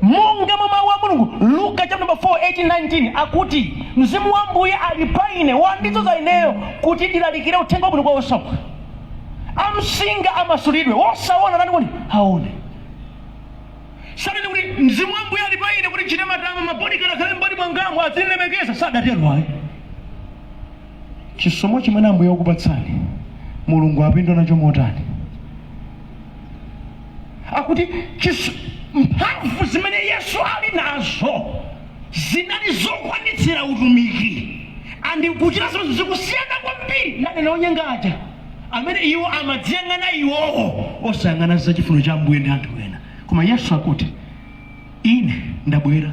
munga mama wa Mulungu Luka chapter 4:18-19 akuti mzimu wa Ambuye ali pa ine wandidzoza ineyo kuti ndilalikire uthenga wabwino kwa osauka amsinga amasulidwe osaona nani kuti aone sadati kuti mzimu wa Ambuye ali pa ine kuti chine matama mabodikala akhale mbali mwangamu azilemekeza sadatero ayi chisomo chimene Ambuye akupatsani Mulungu apindula nacho motani akuti mphamvu zimene Yesu ali nazo zinali zokwanitsira utumiki andikuchita zinthu zikusiyana kwambiri nane onyengaja amene iwo amadziyang'ana iwowo osayang'ana za chifuno cha Ambuye ndi anthu ena koma Yesu akuti ine ndabwera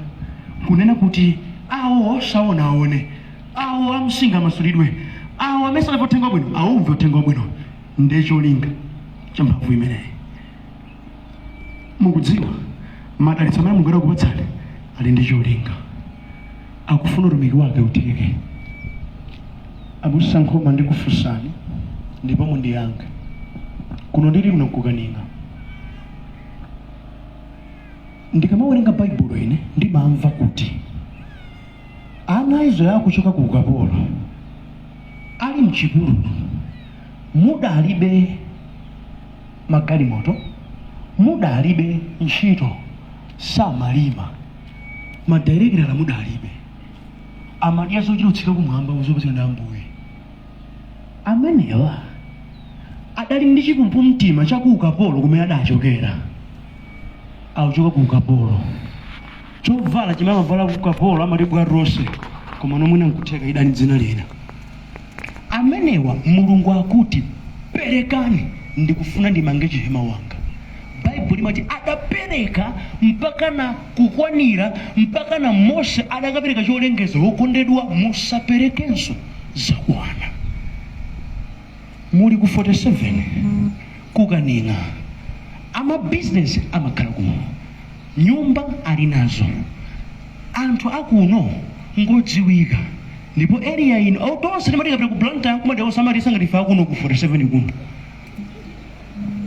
kunena kuti awo osaona aone awo amsinga amasulidwe awo amene sanafa uthenga wabwino awumve uthenga wabwino ndiye cholinga cha mphamvu imeneyi. Mukudziwa madalitso amene Mulungu akupatsani ali ndi cholinga akufuna utumiki wake utheke. Abusankhoma ndikufunsani ndipo mundiyankhe kuno ndili kuno kukaninga ndikamawerenga Baibulo ine ndimamva kuti ana Israeli akuchoka ku ukapolo ali mchipululu muda alibe magalimoto muda alibe ntchito samalima madirekera la muda alibe amadya zochirutsika kumwamba uzopezeka ndi Ambuye amenewa adali ndi chipumpu mtima cha ku ukapolo kumene adachokera auchoka ku ukapolo chovala chimene amavala ku ukapolo amati bwa rose koma nomwina nkutheka idani dzina lina amenewa Mulungu akuti perekani ndikufuna ndimange chihema wanga. Bible limati adapereka mpaka na kukwanira mpaka na Mose adakapereka cholengeza wokondedwa musaperekenso zakwana. Muli ku 47 kukaninga ama business amakhala kuno nyumba alinazo anthu akuno ngodziwika ndipo area ino autonse timatika ku Blantyre kumadya osamalisa ngati fa kuno ku 47 kuno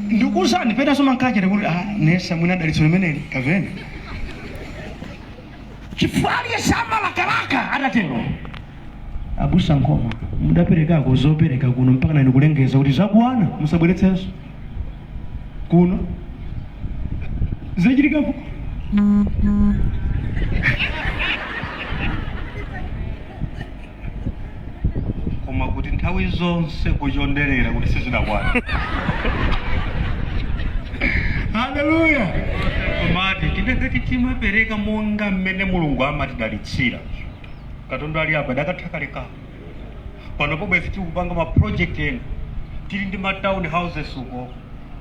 ndikuzani pena soma nkachete kuti nesa mwina dalitso limeneli kavene chifali samalakalaka adatero Abusankhoma mudaperekako zopereka kuno mpaka na kulengeza kuti zakwana musabweretsenso kuno zachirikapo koma kuti nthawi zonse kuchonderera kuti sizidakwana. Haleluya. Komati tinengati timapereka monga mmene Mulungu amatidalitsira. Katonda ali apa dakathakaleka pano pobe tikupanga ma project ena tili ndi ma town houses uko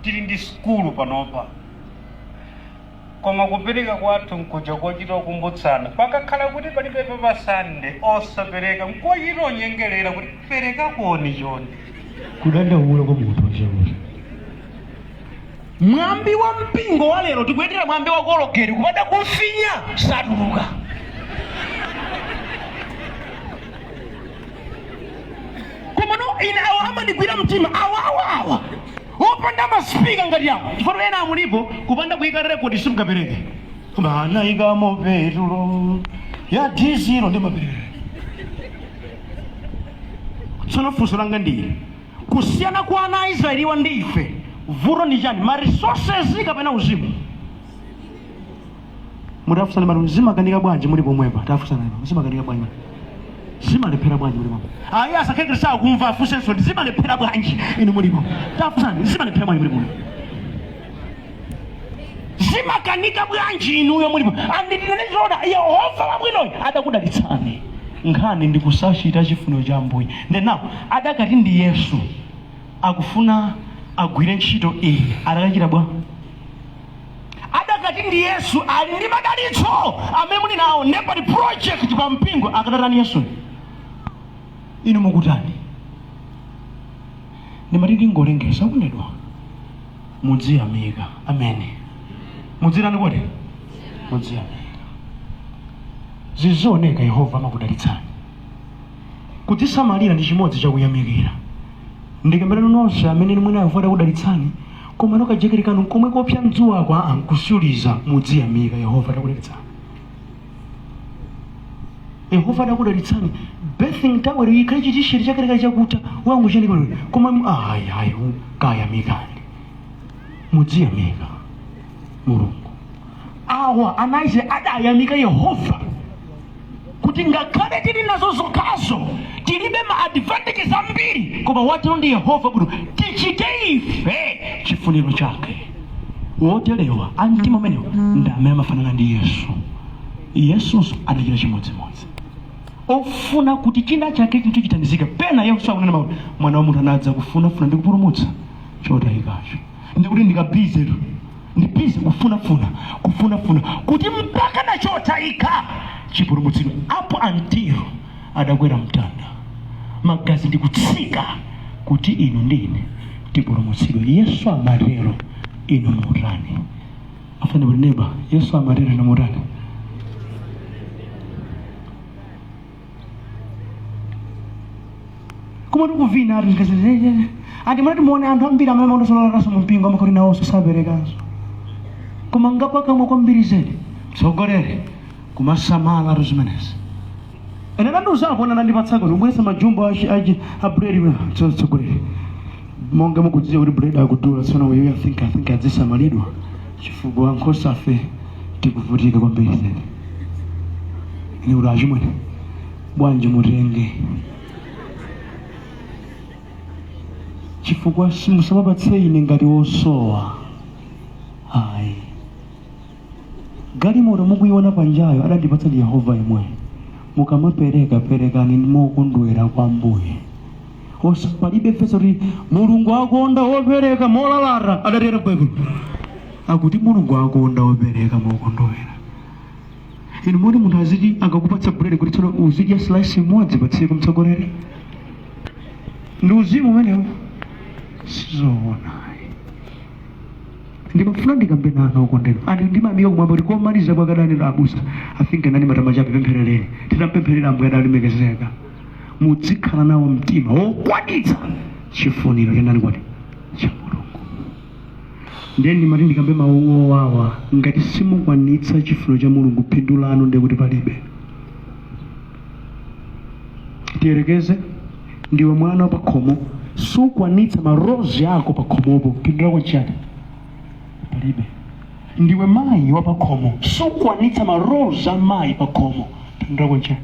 tili ndi school panopa koma kupereka kwathu nkuja kochita kumbutsana pakakhala kuti palibe pa Sunday osapereka nkochita nyengelera kuti pereka koni choni kudanda ulo kwa munthu wachawo mwambi wa mpingo wa lero tikuyendera mwambi wa kologeri kupanda kufinya satuluka. Komano ine awa amandigwira mtima awa opanda maspika ngati yawo chifukwa ena amulipo kupanda kuyika rekodi simukapereke koma anayikamo petulo ya dizilo ndi mapereke. Tsono funso langa ndi kusiyana kwa ana a Israeli wa ndi ife vuto ndi chani? Ma resources kapena uzimu? Mudafusana mali zimakanika bwanji muli pomwepa? Tafusana zimakanika bwanji? Zimalephera bwanji muli pomwe? Ayi asakhetsa sakumva afusenso zimalephera bwanji inu mulipo? Tafusana zimalephera bwanji muli pomwe? Zimakanika bwanji inuyo mulipo? Anditinazoda Yehova wabwinoyo adakudalitsani. Nkhani ndi kusachita chifuniro cha Ambuye. Ndenawo adakati ndi Yesu akufuna agwire ntchito iyi adakachita bwa. Adakati ndi Yesu ali ndi madalitso amene muli nawo nepali project pa mpingo akatatani Yesu. Inu mukutani? Ndimatiti ngolengeza kundedwa mudziyamika. Ameni. Mudzirani kuti? Mudziyamika. Zizoneka Yehova amakudalitsani. Kudzisamalira ndi chimodzi chakuyamikira. Ndikambirana nonse amene mwina Yehova akudalitsani koma nokajekerekano komwe kopsa mdzuwa kwa ankusuliza mudziyamika. Yehova akudalitsani. Yehova akudalitsani. Birthing tower ikhale chitishiri chakereka chakuta wangu chani kono koma ayi kayamikani. Mudziyamika Mulungu. Awa anaize adayamika Yehova kuti ngakhale tili nazo zokhazo tilibe ma advantages ambiri koma watero ndi Yehova kuti tichite ife chifuniro chake. Wotelewa amtima amenewa ndi amene amafanana ndi Yesu. Yesu adachita chimodzimodzi. Ofuna kuti china chake chinthu chithandizike. Pena Yesu akunena mawu mwana wa munthu anadza kufunafuna ndi kupulumutsa chotayikacho. Ndikuti ndikabize ndibize kufunafuna kuti mpaka na chotayika chipulumutsidwe. Apo until adakwera mtanda magazi ndi kutsika kuti inu ndine tipulumutsidwe. Yesu amarero inu mutani. Afande kuti neighbor, Yesu amarero inu mutani. Kuma tikuvina ati ndikazeze ati mwana timuone anthu ambiri amene maondosololakaso mu mpingo amakoti nawonso saperekanso. Koma ngapakamwa kwambiri zedi mtsogolere kumasamala atu zimenezi. Ene nandiuzapo nandipatsakono ubwesa majumbo a bread tsogolere. Monga mukudziwa kuti bread akudula tsono wewe I think adzisamalidwa chifukwa nkhosa afe tikuvutika kwambiri zedi. Ine ulaji mwene bwanji mutenge chifukwa musamapatse ine ngati wosowa. Ayi galimoto mukuiona panjayo adandipatsa ndi Yehova yemwe. Mukamaperekani mokondwera kwa Ambuye. Palibe fesa kuti Mulungu akonda wopereka molalata adatera Baibulo. Akuti Mulungu akonda wopereka mokondwera. Inu moti munthu aziti akakupatsa buledi kuti tsono uzidya slice imodzi pa tsiku mtsogolere. Ndi uzimu umenewo. Sizoona. Ndimafuna ndikambe nanu okondedwa. Andi ndimamika kumwamba kuti komaliza kwa kadani la abusa. I think nani matamachapi pempherereni. Tinampempherera Ambuye adalemekezeka. Mudzikhala nawo mtima wokwanitsa chifuniro cha nani kwati cha Mulungu. Ndiye ndimati ndikambe mawu owawa ngati simukwanitsa chifuniro cha Mulungu phindu lanu ndiye kuti palibe. Tiyerekeze ndiwe mwana wa pakhomo sukwanitsa marozi ako pakhomopo phindu lako chani palibe. Ndiwe mayi wa pakhomo sukwanitsa marozi amayi pakhomo phindu lako chani.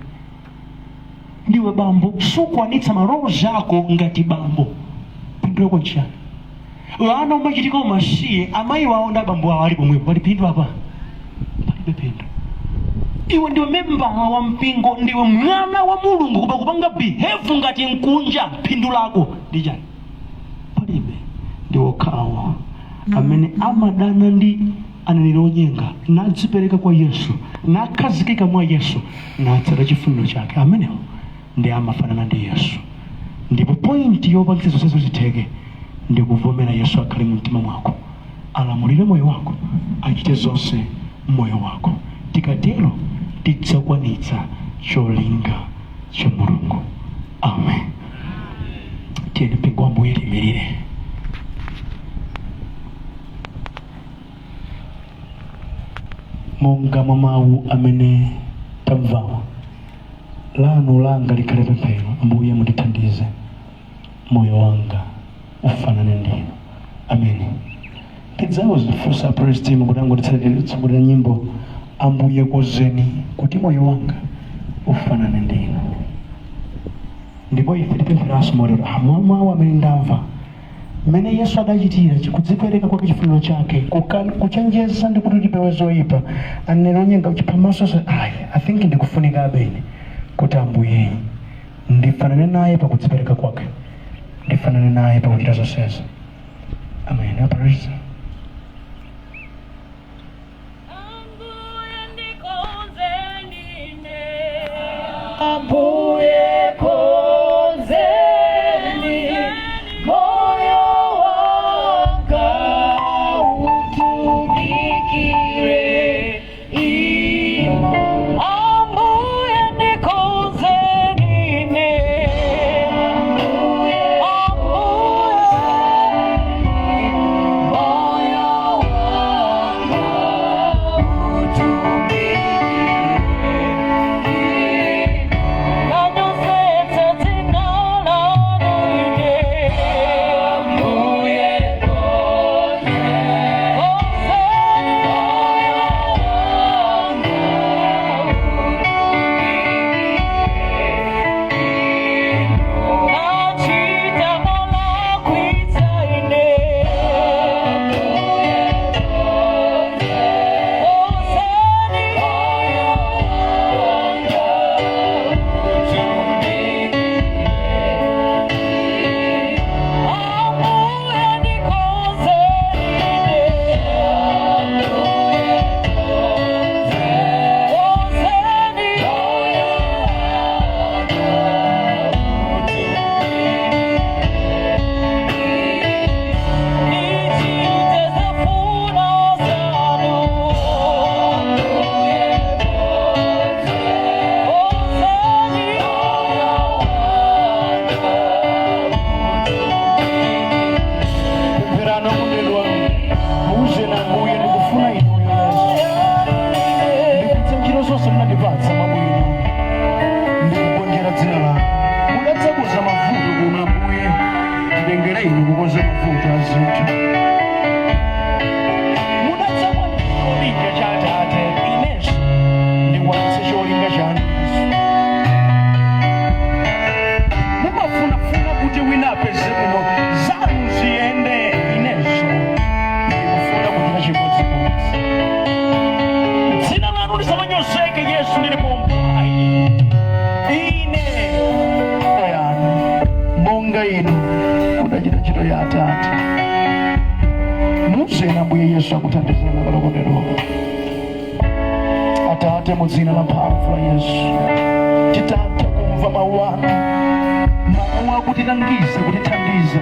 Ndiwe bambo sukwanitsa marozi ako ngati bambo phindu lako chani. Wana umachitika umasiye amayi wawo ndi abambo awo ali pomwepo pali phindu apa palibe phindu. Iwe ndiwe memba wa mpingo, ndiwe mwana wa Mulungu kuba kupanga behave ngati nkunja phindu lako ndi chani palibe. Ndiwe okhawo amene amadana ndi aneneri onyenga nadzipereka kwa Yesu nakhazikika mwa Yesu natsata chifuniro chake. Amenewo ndi amafanana ndi Yesu. Ndipo point yopangitsa zonse zitheke ndi kuvomera Yesu akhale mu mtima mwako alamulire moyo wako, achite zonse moyo wako. Tikatero tidzakwanitsa cholinga cha Mulungu. Amen. Tiyeni mpingo wa Ambuye tiyimirire. Monga mwa mawu amene tamvawa, lanu langa likhale pemphero. Ambuye mundithandize moyo wanga ufanane ndinu. Amen. Tidzawo zifunsa praise team kuti angotitsogolera nyimbo Ambuye kozeni kuti moyo wanga ufanane ndinu. Ndipo ife tipempheranso moyo mawu amene ndamva mmene Yesu adachitira kudzipereka kwake chifuniro chake, kuchenjeza ndi kuti tipewe zoyipa. Aneneri onyenga uchipamaso I think ndikufunika abene kuti Ambuye ndifanane naye pakudzipereka kwake, ndifanane naye pakuchita zonsezi. Amen. Praise. Ambuye kozeni moyo wanga utumikire. Ambuye ndikozeni moyo wanga Yesu akutandizana kalokondero. Atate mu dzina la mphamvu la Yesu, titatha kumva mawu anu, mawu akutilangiza kutithandiza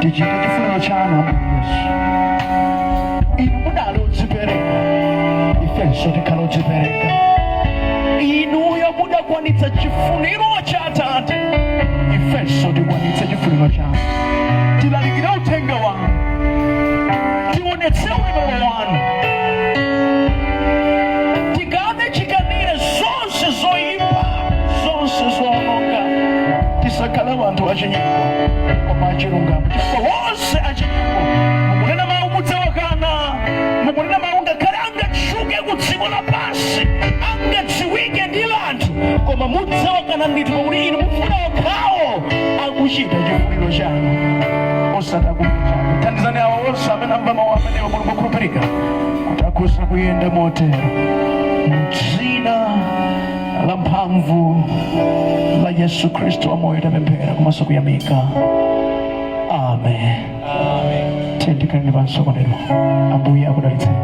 tichite chifuniro chanu. Ambuye Yesu, inu mudali odzipereka, ifenso tikhala odzipereka. Inuyo mudakwanitsa chifuniro cha Atate, ifenso tikwanitse chifuniro chanu. Tilalikire uthenga wanu, tionetsewe moyo wanu, tikane chikanire zonse zoyipa, zonse zoononga. Tisakhala bantu achinyengo koma achilungamo, chifukwa wonse achinyengo mukunena mawu mudzawakana, mukunena mawu ngakhale angatchuke ku dziko lapansi, angadziwike ndi anthu, koma mudzawakana ndithu pakuti inu mufuna okhawo akuchita chifuniro chanu osati akuchita. Thandizani awo onse amene amva mawu amenewa Mulungu akhulupirika kuti akhoza kuyenda motero m'dzina la mphamvu la Yesu Kristu wamoyo tapemphera komanso kuyamika. Amen. Tiyandikane pansi kondero. Ambuye akudalitseni.